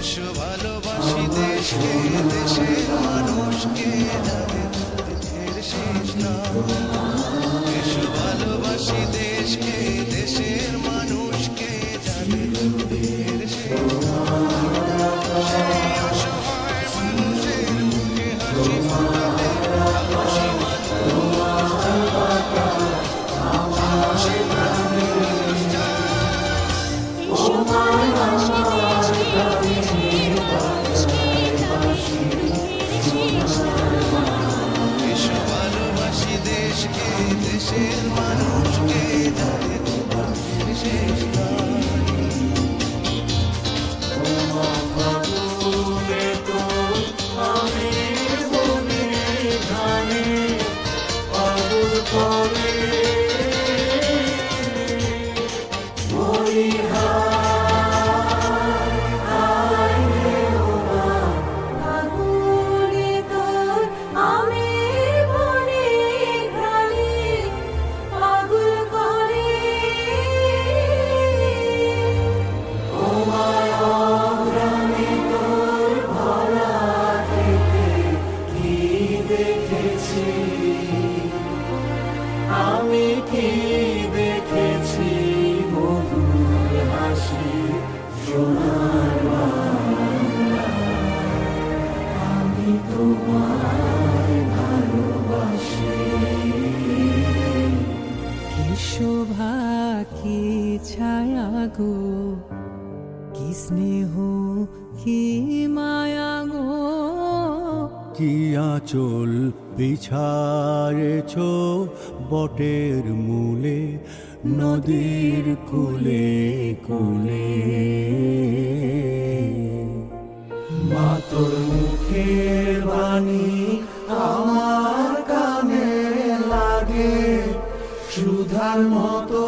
এসো ভালোবাসি দেশকে, দেশের মানুষকে, যাদের দুঃখের শেষ নাই। এসো ভালোবাসি দেশকে, দেশের মানুষকে, যাদের দুঃখের শেষ নাই। সেই অসহায় মানুষের মুখে হাসি ফোটাতে সাহসী মানুষ এসো ভালোবাসি দেশকে, দেশের মানুষকে, যাদের দুঃখের শেষ নাই। আমি কি দেখেছি মধুর হাসি সোনার বাংলায়, আমি তোমায় ভালোবাসি। কি শোভা কি ছায়া গো, কি স্নেহ কি মায়া গো, কি আঁচল বিছায়েছ বটের মূলে, নদীর কূলে কূলে। মা তোর মুখের বাণী আমার কানে লাগে, সুধার মতো